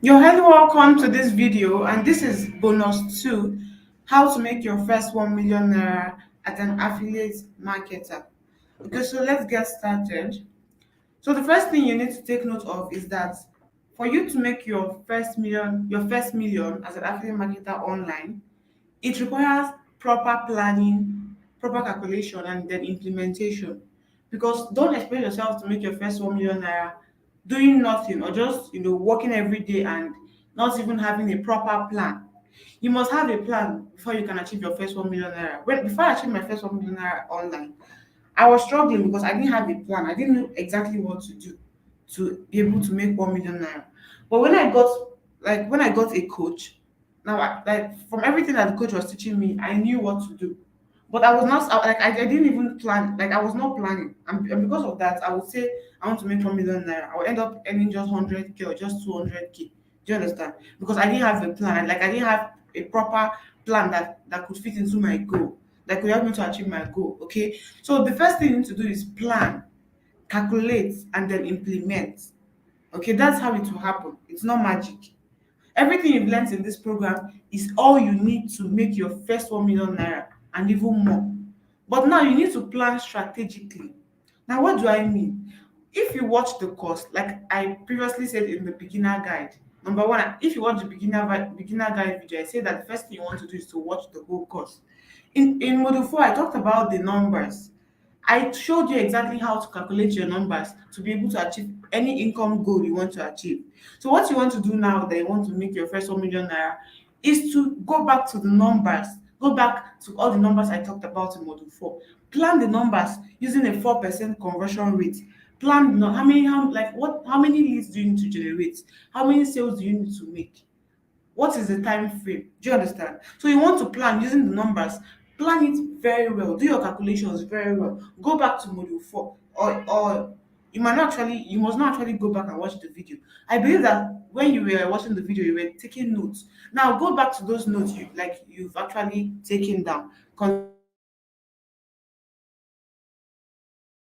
You're highly welcome to this video, and this is bonus 2, how to make your first 1 million naira as an affiliate marketer. Okay, so let's get started. So the first thing you need to take note of is that for you to make your first million as an affiliate marketer online, it requires proper planning, proper calculation, and then implementation. Because don't expect yourself to make your first 1 million naira doing nothing or just working every day and not even having a proper plan. You must have a plan before you can achieve your first 1 million naira. Before I achieved my first 1 million naira online, I was struggling because I didn't have a plan. I didn't know exactly what to do to be able to make 1 million naira. But when I got a coach, now like from everything that the coach was teaching me, I knew what to do. But I was not like I didn't even plan. Like I was not planning, and because of that, I would say I want to make 1 million naira. I would end up earning just 100K or just 200K. Do you understand? Because I didn't have a plan. Like I didn't have a proper plan that could fit into my goal, that could help me to achieve my goal. Okay, so the first thing you need to do is plan, calculate, and then implement. Okay, that's how it will happen. It's not magic. Everything you've learned in this program is all you need to make your first 1 million naira and even more. But now you need to plan strategically. Now, what do I mean? If you watch the course, like I previously said in the beginner guide, number one, if you watch the beginner guide video, I said that the first thing you want to do is to watch the whole course. In module 4, I talked about the numbers. I showed you exactly how to calculate your numbers to be able to achieve any income goal you want to achieve. So what you want to do now that you want to make your first 1 million naira is to go back to the numbers. Go back to all the numbers I talked about in module 4. Plan the numbers using a 4% conversion rate. Plan how many how many leads do you need to generate? How many sales do you need to make? What is the time frame? Do you understand? So you want to plan using the numbers. Plan it very well. Do your calculations very well. Go back to module 4, or you must not actually go back and watch the video. I believe that when you were watching the video, you were taking notes. Now go back to those notes you've actually taken down.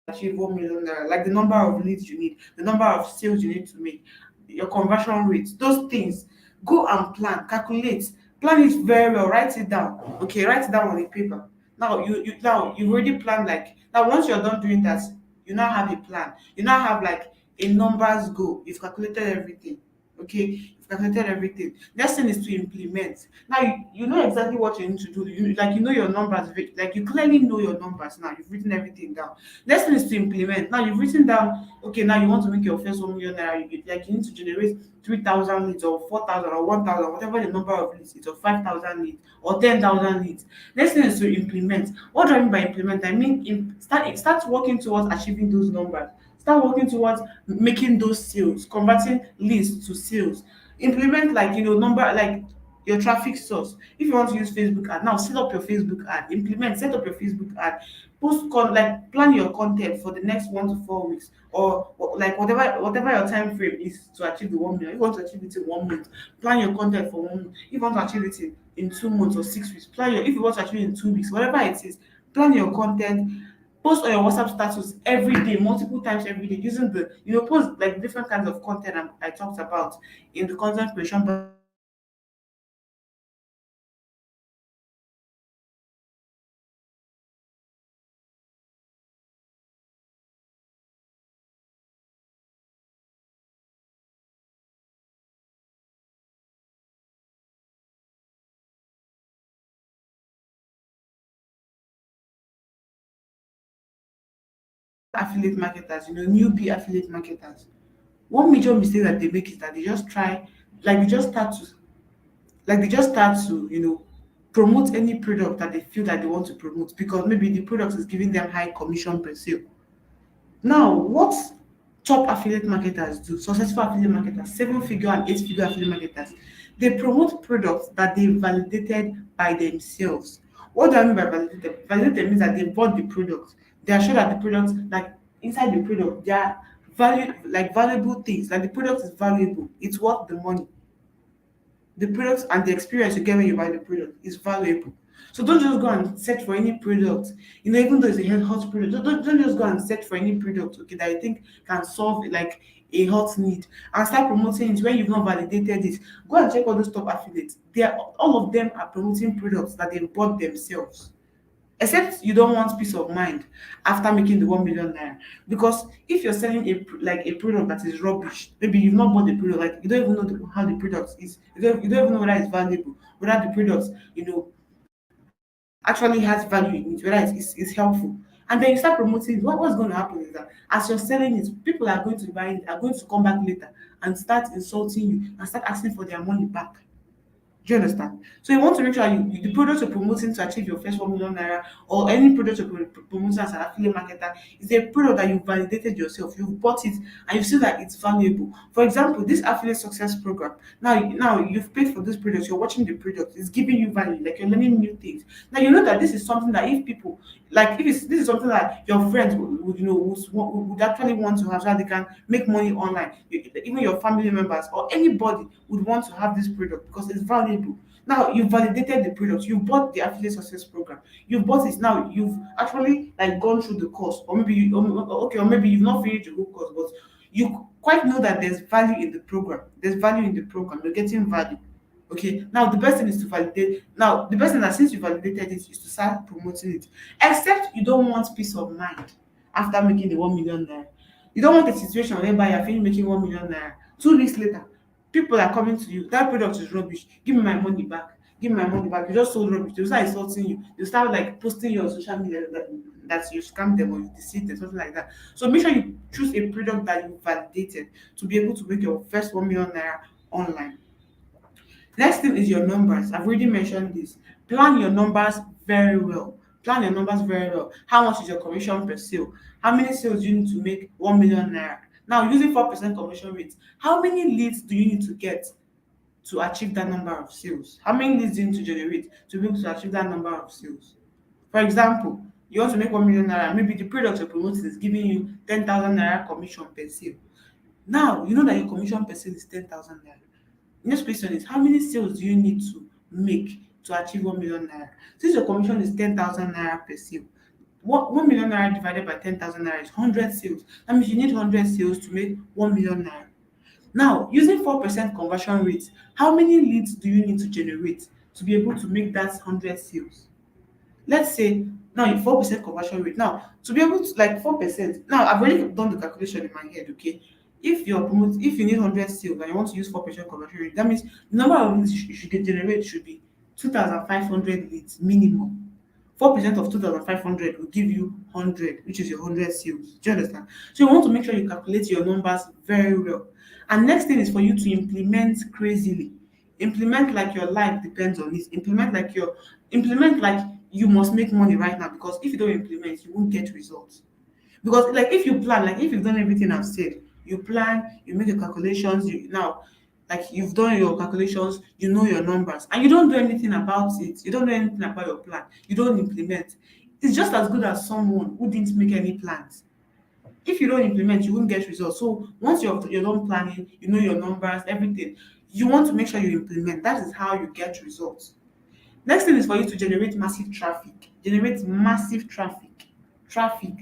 Achieve 1 million naira, like the number of leads you need, the number of sales you need to make, your conversion rates, those things. Go and calculate, plan it very well, write it down. Okay, write it down on a paper. Now you've already planned. Like now, once you're done doing that, you now have a plan. You now have like a numbers goal. You've calculated everything. Okay, you've calculated everything. Next thing is to implement. Now you know exactly what you need to do. You know your numbers, like you clearly know your numbers. Now you've written everything down. Next thing is to implement. Now you've written down, okay, now you want to make your first 1 million naira. You need to generate 3,000 leads or 4,000 or 1,000, whatever the number of leads is, or 5,000 leads or 10,000 leads. Next thing is to implement. What do I mean by implement? I mean, start working towards achieving those numbers. Start working towards making those sales, converting leads to sales. Implement, like, number, like your traffic source. If you want to use Facebook ad, now set up your Facebook ad. Set up your Facebook ad. Like plan your content for the next 1 to 4 weeks, or like whatever your time frame is to achieve the 1 million. If you want to achieve it in 1 month, plan your content for 1 month. If you want to achieve it in 2 months or 6 weeks, if you want to achieve it in 2 weeks, whatever it is, plan your content. Post on your WhatsApp status every day, multiple times every day, using post like different kinds of content I talked about in the content creation affiliate marketers, newbie affiliate marketers. One major mistake that they make is that they just try, like they just start to, promote any product that they feel that they want to promote, because maybe the product is giving them high commission per sale. Now, what top affiliate marketers do, successful affiliate marketers, 7 figure and 8 figure affiliate marketers, they promote products that they validated by themselves. What do I mean by validated? Validated means that they bought the product. They are sure that the product, like inside the product, there are valuable things. Like the product is valuable. It's worth the money. The product and the experience you get when you buy the product is valuable. So don't just go and search for any product, even though it's a hot product, don't just go and search for any product, okay, that you think can solve like a hot need and start promoting it when you've not validated it. Go and check all those top affiliates. All of them are promoting products that they bought themselves. Except you don't want peace of mind after making the 1 million naira. Because if you're selling like a product that is rubbish, maybe you've not bought the product, like you don't even know how the product is, you don't even know whether it's valuable, whether the product, actually has value in it, whether it's helpful. And then you start promoting it. What's going to happen is that as you're selling it, people are going to buy it, are going to come back later and start insulting you and start asking for their money back. Do you understand? So you want to make sure the product you're promoting to achieve your first 1 million naira, or any product you're promoting as an affiliate marketer, is a product that you've validated yourself. You've bought it and you see that it's valuable. For example, this affiliate success program. Now you've paid for this product. You're watching the product. It's giving you value. Like you're learning new things. Now you know that this is something that if people like, if it's this is something that your friends would actually want to have, so that they can make money online. Even your family members or anybody would want to have this product because it's valuable. Now you've validated the product, you've bought the affiliate success program, you've bought it. Now you've actually like gone through the course, or maybe or maybe you've not finished the whole course, but you quite know that there's value in the program. There's value in the program. You're getting value. Okay, now the best thing is to validate. Now, the best thing that since you validated it is to start promoting it. Except you don't want peace of mind after making the 1 million naira. You don't want a situation whereby you're finished making 1 million naira. 2 weeks later, people are coming to you. That product is rubbish. Give me my money back. Give me my money back. You just sold rubbish. They start insulting you. They start like posting you on social media that you scam them or you deceive them, something like that. So make sure you choose a product that you validated to be able to make your first 1 million naira online. Next thing is your numbers. I've already mentioned this. Plan your numbers very well. Plan your numbers very well. How much is your commission per sale? How many sales do you need to make 1 million naira? Now, using 4% commission rate, how many leads do you need to get to achieve that number of sales? How many leads do you need to generate to be able to achieve that number of sales? For example, you want to make 1 million naira, maybe the product you're promoting is giving you 10,000 naira commission per sale. Now, you know that your commission per sale is 10,000 naira. Next question is, how many sales do you need to make to achieve 1 million naira? Since your commission is 10,000 naira per sale, 1 million naira divided by 10,000 naira is 100 sales. That means you need 100 sales to make 1 million naira. Now, using 4% conversion rate, how many leads do you need to generate to be able to make that 100 sales? Let's say now you 4% conversion rate. Now, to be able to like 4%, now I've already done the calculation in my head, okay? If you need 100 sales and you want to use 4% conversion rate, that means the number of leads you should generate should be 2,500 leads minimum. 4% of 2,500 will give you 100, which is your 100 sales. Do you understand? So you want to make sure you calculate your numbers very well. And next thing is for you to implement crazily. Implement like your life depends on it. Implement like you must make money right now, because if you don't implement, you won't get results. Because like if you plan, like if you've done everything I've said, you plan, you make your calculations, like you've done your calculations, you know your numbers, and you don't do anything about it, you don't do anything about your plan, you don't implement. It's just as good as someone who didn't make any plans. If you don't implement, you won't get results. So once you're done planning, you know your numbers, everything, you want to make sure you implement. That is how you get results. Next thing is for you to generate massive traffic. Generate massive traffic. Traffic.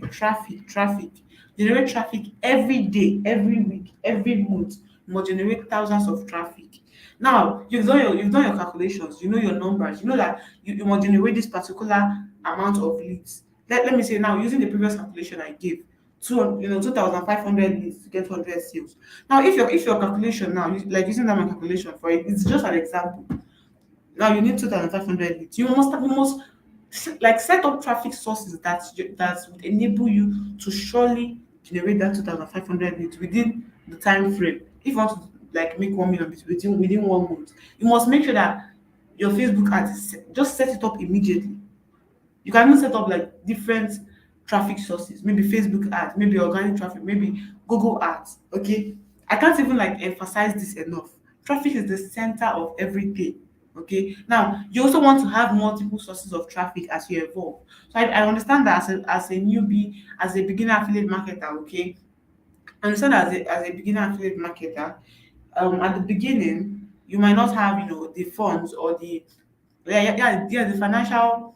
Generate traffic every day, every week, every month. You must generate thousands of traffic. Now, you've done your calculations, you know your numbers, you know that you must generate this particular amount of leads. Let me say now, using the previous calculation I gave, 2,500 leads to get 100 sales. Now, if your calculation now, like using that my calculation for it, it's just an example. Now you need 2,500 leads. You must set up traffic sources that would enable you to surely generate that 2,500 leads within the time frame. If you want to like make 1 million within 1 month, you must make sure that your Facebook ads just set it up immediately. You can even set up like different traffic sources, maybe Facebook ads, maybe organic traffic, maybe Google ads. Okay. I can't even like emphasize this enough. Traffic is the center of everything. Okay. Now you also want to have multiple sources of traffic as you evolve. So I understand that as a newbie, as a beginner affiliate marketer, okay. I understand that as a beginner affiliate marketer, at the beginning, you might not have, the funds or Yeah, the financial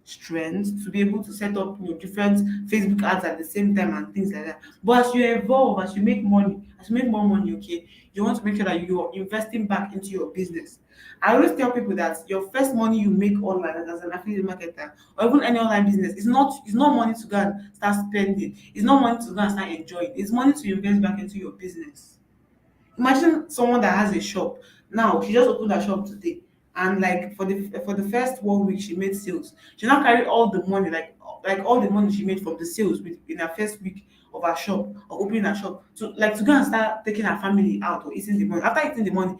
strength to be able to set up different Facebook ads at the same time and things like that. But as you evolve, as you make money, as you make more money, okay, you want to make sure that you're investing back into your business. I always tell people that your first money you make online as an affiliate marketer or even any online business is not money to go and start spending. It's not money to go and start enjoying. It's money to invest back into your business. Imagine someone that has a shop now. She just opened her shop today, and like for the first 1 week, she made sales. She now carry all the money, like all the money she made from the sales in her first week of her shop or opening her shop to go and start taking her family out or eating the money. After eating the money,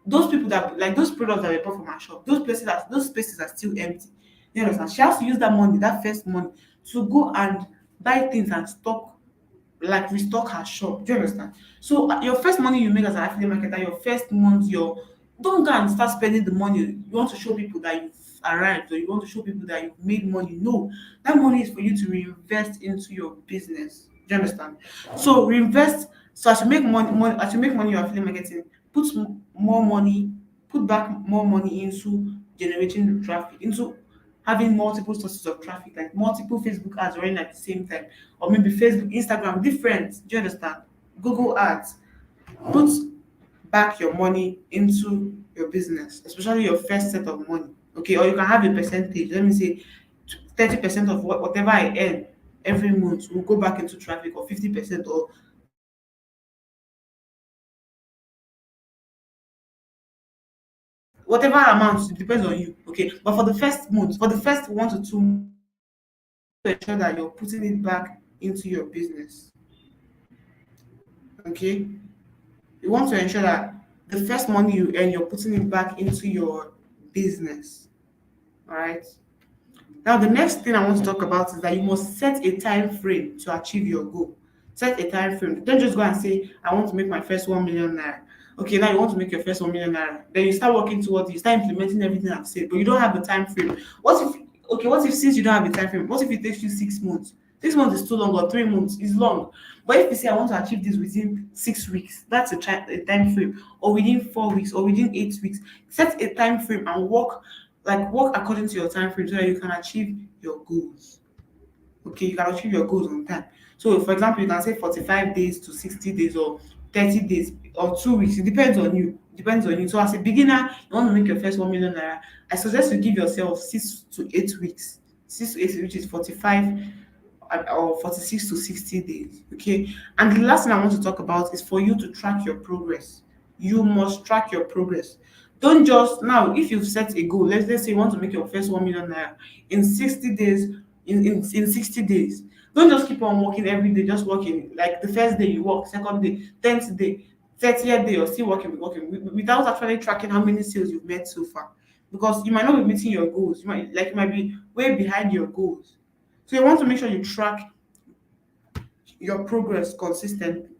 those people that like those products that were bought from her shop, those spaces are still empty. You understand? She has to use that money, that first money, to go and buy things and stock, like restock her shop. Do you understand? So your first money you make as an affiliate marketer, your first month, your don't go and start spending the money. You want to show people that you've arrived or you want to show people that you've made money. No, that money is for you to reinvest into your business. Do you understand? So reinvest. So as you make as you make money, your affiliate marketing, more money, put back more money into generating traffic, into having multiple sources of traffic, like multiple Facebook ads running at the same time, or maybe Facebook, Instagram, different. Do you understand? Google ads. Put back your money into your business, especially your first set of money. Okay, or you can have a percentage. Let me say 30% of whatever I earn every month will go back into traffic, or 50%, or whatever amount. It depends on you. Okay, but for the first month, for the first 1 to 2 months, to ensure that you're putting it back into your business. Okay, you want to ensure that the first money you earn, you're putting it back into your business. All right. Now, the next thing I want to talk about is that you must set a time frame to achieve your goal. Set a time frame. Don't just go and say, I want to make my first 1 million naira. Okay, now you want to make your first 1 million naira. Then you start working towards it, you start implementing everything I've said, but you don't have the time frame. What if since you don't have a time frame, what if it takes you 6 months? 6 months is too long, or 3 months is long. But if you say I want to achieve this within 6 weeks, that's a time frame, or within 4 weeks, or within 8 weeks, set a time frame and work according to your time frame so that you can achieve your goals. Okay, you can achieve your goals on time. So for example, you can say 45 days to 60 days, or 30 days, or 2 weeks. It depends on you. It depends on you. So as a beginner, you want to make your first 1 million naira. I suggest you give yourself 6 to 8 weeks. 6 to 8 weeks, which is 45 or 46 to 60 days. Okay. And the last thing I want to talk about is for you to track your progress. You must track your progress. Don't just now, if you've set a goal, let's say you want to make your first 1 million naira in 60 days, in 60 days. Don't just keep on working every day, just working. Like the first day you work, second day, 10th day, 30th day, you're still without actually tracking how many sales you've made so far. Because you might not be meeting your goals. You might be way behind your goals. So you want to make sure you track your progress consistently.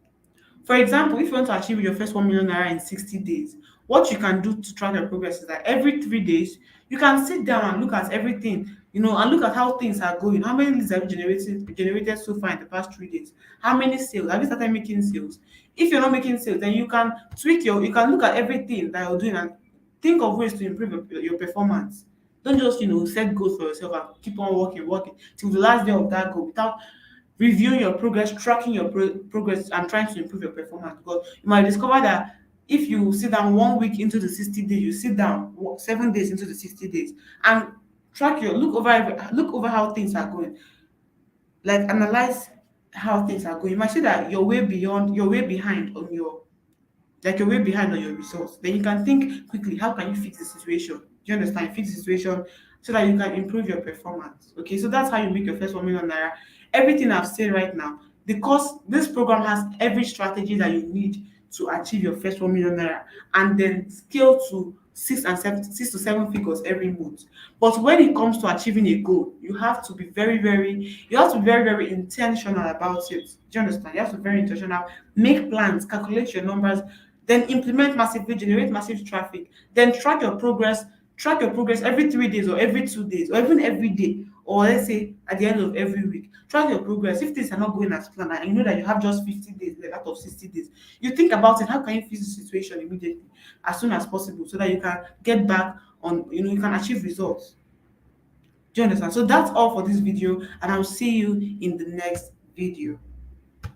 For example, if you want to achieve your first 1 million naira in 60 days, what you can do to track your progress is that every 3 days, you can sit down and look at everything, and look at how things are going. How many leads have you generated so far in the past 3 days? How many sales? Have you started making sales? If you're not making sales, then you can look at everything that you're doing and think of ways to improve your performance. Don't just, set goals for yourself and keep on working till the last day of that goal without reviewing your progress, tracking your progress, and trying to improve your performance. Because you might discover that if you sit down 1 week into the 60 days, you sit down 7 days into the 60 days and look over how things are going. Like analyze how things are going. You might see that you're way behind on your like you're way behind on your results. Then you can think quickly, how can you fix the situation? Do you understand? Fix the situation so that you can improve your performance. Okay, so that's how you make your first 1 million naira. Everything I've said right now, because this program has every strategy that you need to achieve your first 1 million naira, and then scale to 6 to 7 figures every month. But when it comes to achieving a goal, you have to be very, very intentional about it. Do you understand? You have to be very intentional, make plans, calculate your numbers, then implement massively, generate massive traffic, then track your progress every 3 days, or every 2 days, or even every day, or let's say at the end of every week. Track your progress. If things are not going as planned and you know that you have just 50 days left out of 60 days, you think about it. How can you fix the situation immediately, as soon as possible, so that you can get back on, you can achieve results. Do you understand? So that's all for this video, and I'll see you in the next video.